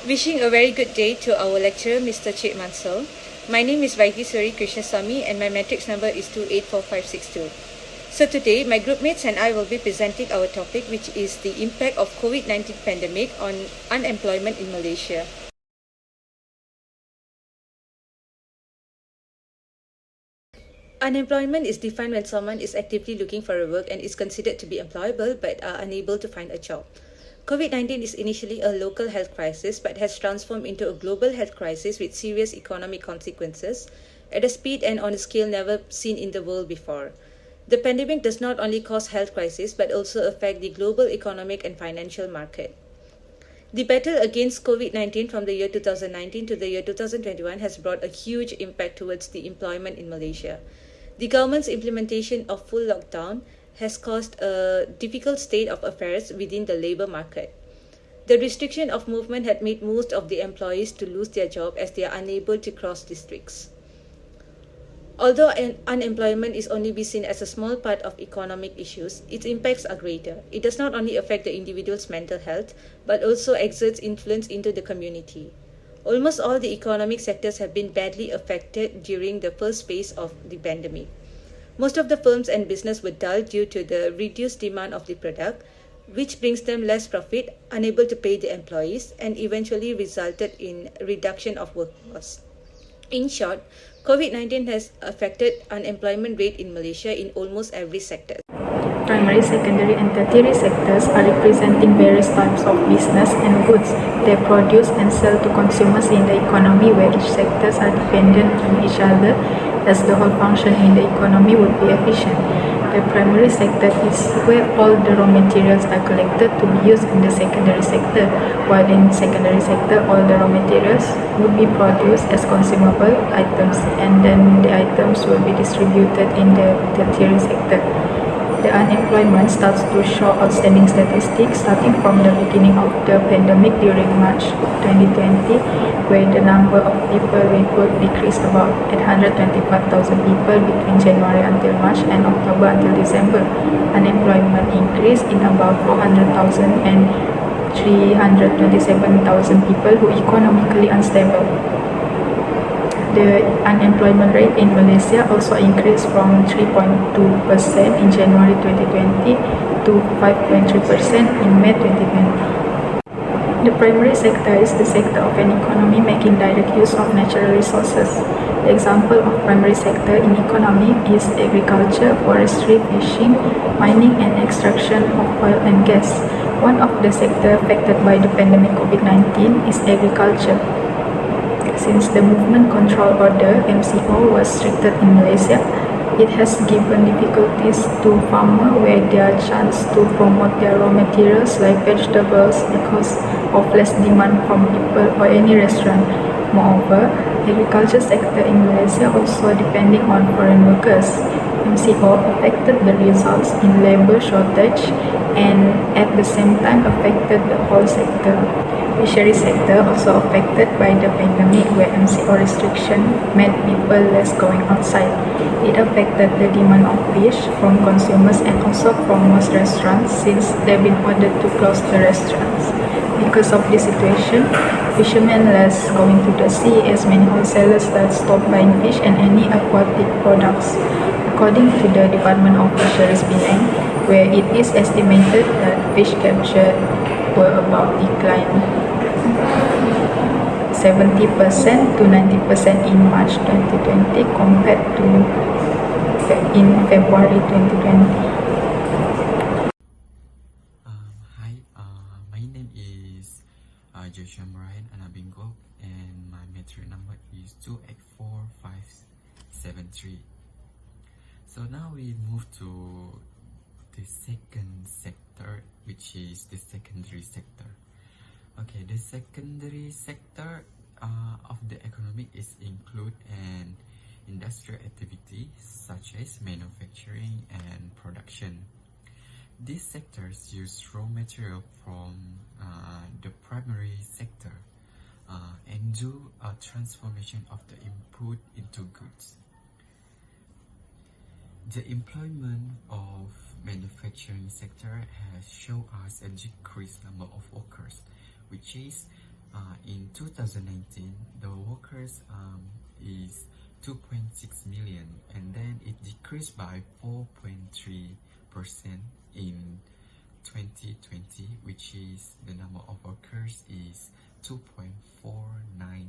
Wishing a very good day to our lecturer, Mr. Cik Mansur. My name is Vaidiswari Krishnasamy and my matrix number is 284562. So today, my groupmates and I will be presenting our topic, which is the impact of COVID-19 pandemic on unemployment in Malaysia. Unemployment is defined when someone is actively looking for a work and is considered to be employable but are unable to find a job. COVID-19 is initially a local health crisis but has transformed into a global health crisis with serious economic consequences at a speed and on a scale never seen in the world before. The pandemic does not only cause health crisis but also affect the global economic and financial market. The battle against COVID-19 from the year 2019 to the year 2021 has brought a huge impact towards the employment in Malaysia. The government's implementation of full lockdown has caused a difficult state of affairs within the labour market. The restriction of movement had made most of the employees to lose their job as they are unable to cross districts. Although unemployment is only be seen as a small part of economic issues, its impacts are greater. It does not only affect the individual's mental health, but also exerts influence into the community. Almost all the economic sectors have been badly affected during the first phase of the pandemic. Most of the firms and business were dull due to the reduced demand of the product, which brings them less profit, unable to pay the employees, and eventually resulted in reduction of workforce. In short, COVID-19 has affected unemployment rate in Malaysia in almost every sector. Primary, secondary and tertiary sectors are representing various types of business and goods they produce and sell to consumers in the economy, where each sectors are dependent on each other as the whole function in the economy would be efficient. The primary sector is where all the raw materials are collected to be used in the secondary sector, while in secondary sector all the raw materials would be produced as consumable items and then the items will be distributed in the tertiary sector. The unemployment starts to show outstanding statistics starting from the beginning of the pandemic during March 2020, where the number of people with work decreased about 825,000 people between January until March and October until December. Unemployment increased in about 400,000 and 327,000 people who are economically unstable. The unemployment rate in Malaysia also increased from 3.2% in January 2020 to 5.3% in May 2020. The primary sector is the sector of an economy making direct use of natural resources. The example of primary sector in economy is agriculture, forestry, fishing, mining and extraction of oil and gas. One of the sectors affected by the pandemic COVID-19 is agriculture. Since the Movement Control Order (MCO) was restricted in Malaysia, it has given difficulties to farmers where their chance to promote their raw materials like vegetables because of less demand from people or any restaurant. Moreover, agriculture sector in Malaysia also depending on foreign workers. MCO affected the results in labor shortage and at the same time affected the whole sector. Fishery sector also affected by the pandemic where MCO restriction made people less going outside. It affected the demand of fish from consumers and also from most restaurants since they've been ordered to close the restaurants. Because of this situation, fishermen less going to the sea as many wholesalers that stopped buying fish and any aquatic products. According to the Department of Fisheries Penang, where it is estimated that fish capture were about decline 70% to 90% in March 2020 compared to in February 2020. Hi, my name is Joshua Marayan Anabingo and my metric number is 284573. So now we move to the second sector, which is the secondary sector. Okay, the secondary sector of the economy is include an industrial activity such as manufacturing and production. These sectors use raw material from the primary sector and do a transformation of the input into goods. The employment of manufacturing sector has shown us a decreased number of workers, which is in 2019, the workers is 2.6 million, and then it decreased by 4.3% in 2020, which is the number of workers is 2.49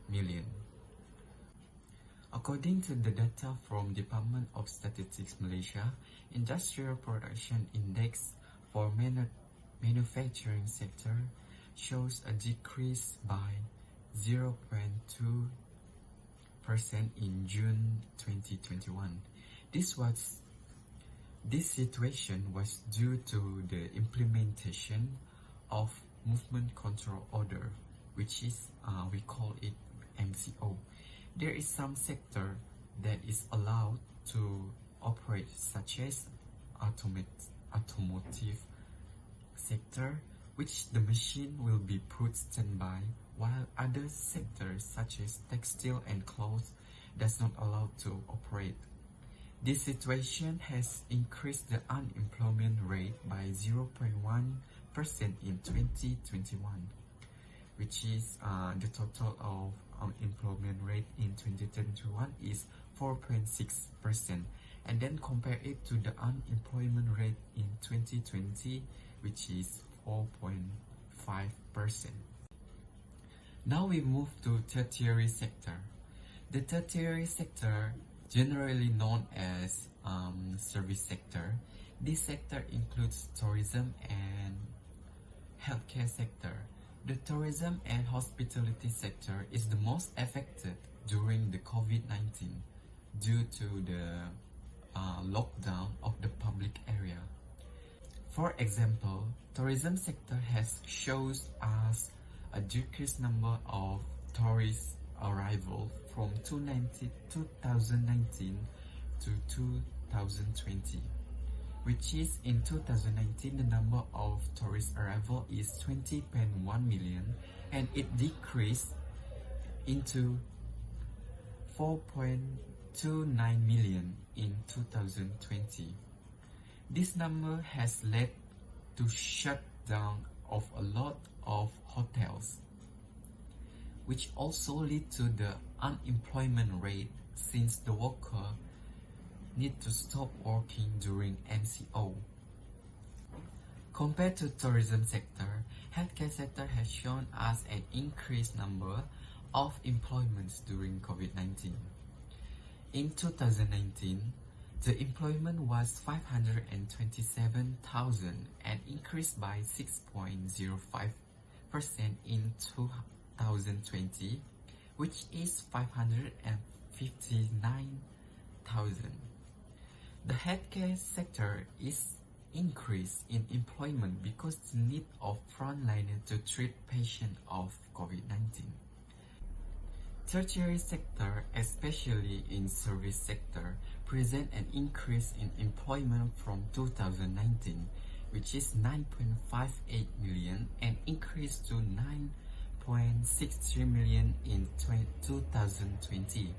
million. According to the data from Department of Statistics Malaysia, Industrial Production Index for manufacturing sector shows a decrease by 0.2% in June 2021. This situation was due to the implementation of Movement Control Order, which is we call it MCO. There is some sector that is allowed to operate, such as automotive sector, which the machine will be put standby, while other sectors such as textile and clothes does not allow to operate. This situation has increased the unemployment rate by 0.1% in 2021, which is the total of unemployment rate in 2021 is 4.6%, and then compare it to the unemployment rate in 2020, which is 4.5%. Now we move to tertiary sector. The tertiary sector, generally known as service sector, this sector includes tourism and healthcare sector. The tourism and hospitality sector is the most affected during the COVID-19 due to the lockdown of the public area. For example, tourism sector has shows us a decreased number of tourist arrival from 2019 to 2020, which is in 2019 the number of tourist arrival is 20.1 million, and it decreased into 4.29 million in 2020. This number has led to shut down of a lot of hotels, which also lead to the unemployment rate since the worker need to stop working during MCO. Compared to tourism sector, healthcare sector has shown us an increased number of employments during COVID-19. In 2019, the employment was 527,000 and increased by 6.05% in 2020, which is 559,000. The healthcare sector is increased in employment because the need of frontliner to treat patients of COVID-19. Tertiary sector, especially in service sector, present an increase in employment from 2019, which is 9.58 million and increased to 9.63 million in 2020.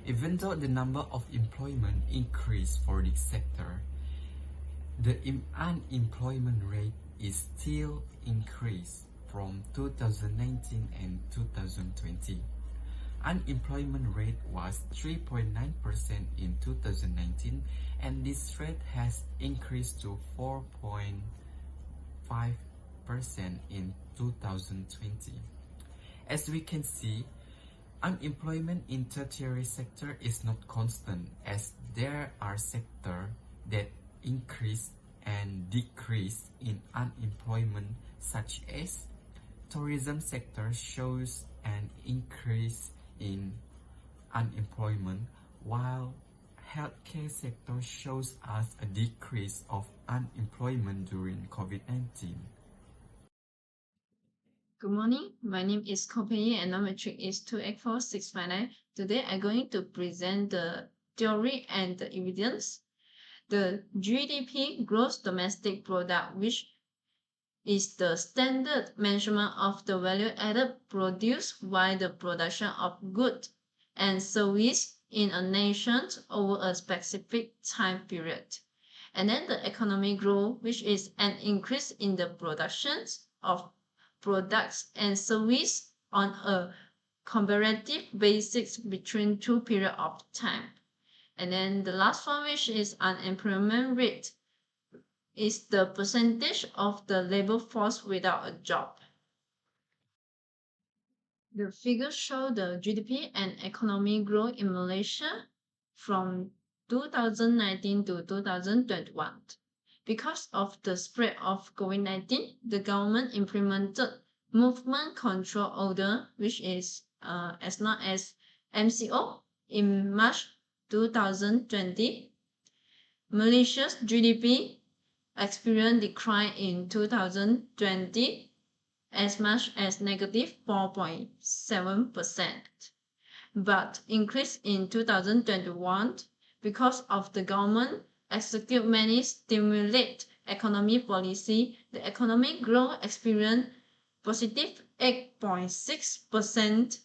Even though the number of employment increased for this sector, the unemployment rate is still increased from 2019 and 2020. Unemployment rate was 3.9% in 2019, and this rate has increased to 4.5% in 2020. As we can see, unemployment in tertiary sector is not constant, as there are sectors that increase and decrease in unemployment, such as tourism sector shows an increase in unemployment, while healthcare sector shows us a decrease of unemployment during COVID-19. Good morning, my name is Kopei and our metric is 284659. Today I'm going to present the theory and the evidence. The GDP, gross domestic product, which is the standard measurement of the value added produced by the production of goods and service in a nation over a specific time period. And then the economic growth, which is an increase in the productions of products and services on a comparative basis between two periods of time. And then the last one, which is unemployment rate, is the percentage of the labor force without a job. The figures show the GDP and economic growth in Malaysia from 2019 to 2021. Because of the spread of COVID-19, the government implemented movement control order, which is as known as MCO, in March 2020. Malaysia's GDP experienced decline in 2020 as much as negative 4.7%, but increased in 2021 because of the government execute many stimulate economic policy. The economic growth experienced positive 8.6%.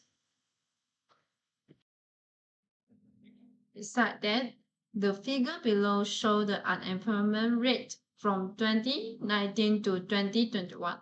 Besides that, the figure below show the unemployment rate from 2019 to 2021.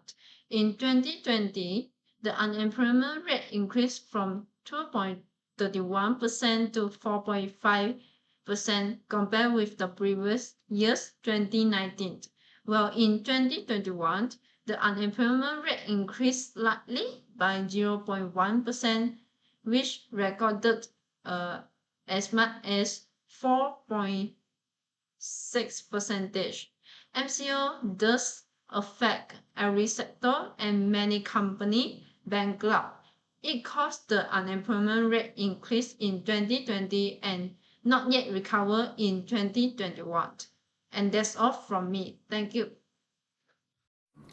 In 2020, the unemployment rate increased from 2.31% to 4.5% compared with the previous year's 2019. While in 2021, the unemployment rate increased slightly by 0.1%, which recorded as much as 4.6%. MCO does affect every sector and many companies bankrupt. It caused the unemployment rate increase in 2020 and not yet recover in 2021. And that's all from me. Thank you.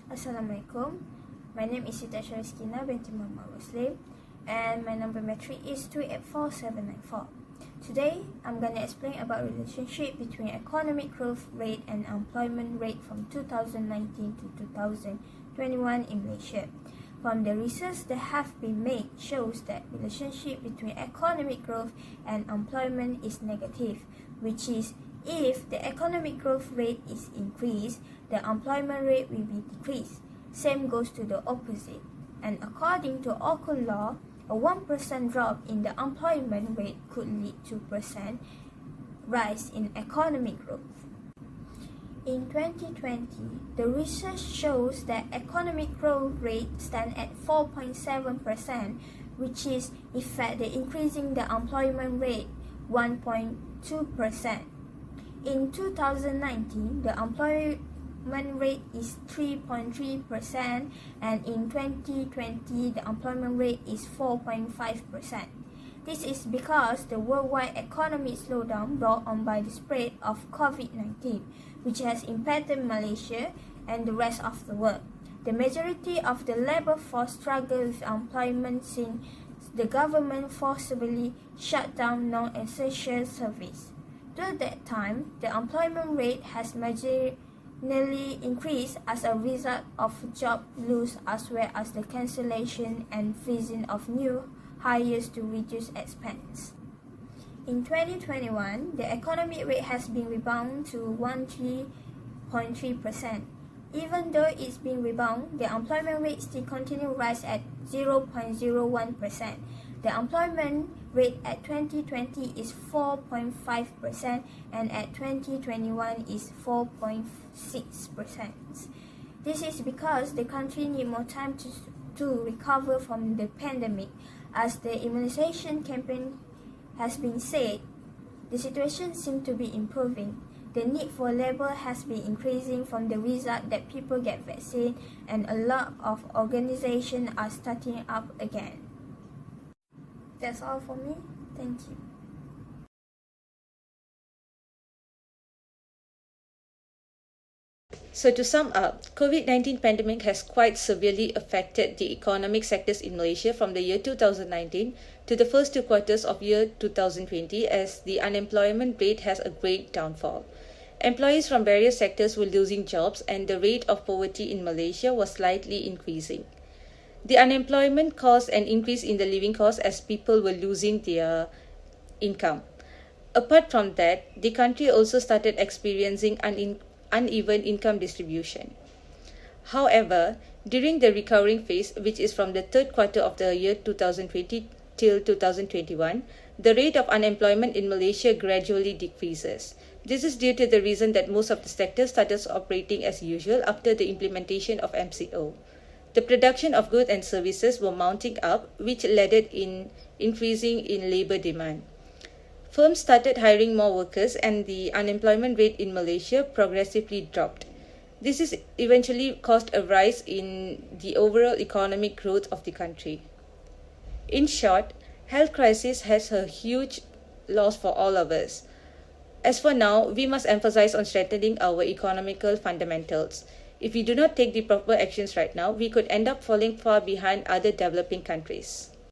Assalamualaikum. My name is Sita Shariskina binti Muhammad Muslim and my number metric is 284794. Today, I'm going to explain about relationship between economic growth rate and employment rate from 2019 to 2021 in Malaysia. From the research that have been made shows that relationship between economic growth and employment is negative, which is if the economic growth rate is increased, the employment rate will be decreased. Same goes to the opposite. And according to Okun law, a 1% drop in the employment rate could lead to 2% rise in economic growth. In 2020, the research shows that economic growth rate stands at 4.7%, which is in fact the increasing the employment rate 1.2%. In 2019, the employment rate is 3.3% and in 2020 the employment rate is 4.5%. This is because the worldwide economic slowdown brought on by the spread of COVID-19, which has impacted Malaysia and the rest of the world. The majority of the labor force struggle with employment since the government forcibly shut down non-essential service. During that time, the employment rate has marginally increased as a result of job loss as well as the cancellation and freezing of new hires to reduce expense. In 2021, the economic rate has been rebounded to 13.3%. Even though it's been rebounded, the employment rate still continues to rise at 0.01%. The employment rate at 2020 is 4.5% and at 2021 is 4.6%. This is because the country needs more time to recover from the pandemic. As the immunization campaign has been said, the situation seems to be improving. The need for labor has been increasing from the result that people get vaccine and a lot of organizations are starting up again. That's all for me. Thank you. So to sum up, COVID-19 pandemic has quite severely affected the economic sectors in Malaysia from the year 2019 to the first 2 quarters of year 2020 as the unemployment rate has a great downfall. Employees from various sectors were losing jobs and the rate of poverty in Malaysia was slightly increasing. The unemployment caused an increase in the living cost as people were losing their income. Apart from that, the country also started experiencing uneven income distribution. However, during the recovering phase, which is from the third quarter of the year 2020 till 2021, the rate of unemployment in Malaysia gradually decreases. This is due to the reason that most of the sectors started operating as usual after the implementation of MCO. The production of goods and services were mounting up, which led in increasing in labor demand. Firms started hiring more workers and the unemployment rate in Malaysia progressively dropped. This is eventually caused a rise in the overall economic growth of the country. In short, health crisis has a huge loss for all of us. As for now, we must emphasize on strengthening our economical fundamentals. If we do not take the proper actions right now, we could end up falling far behind other developing countries.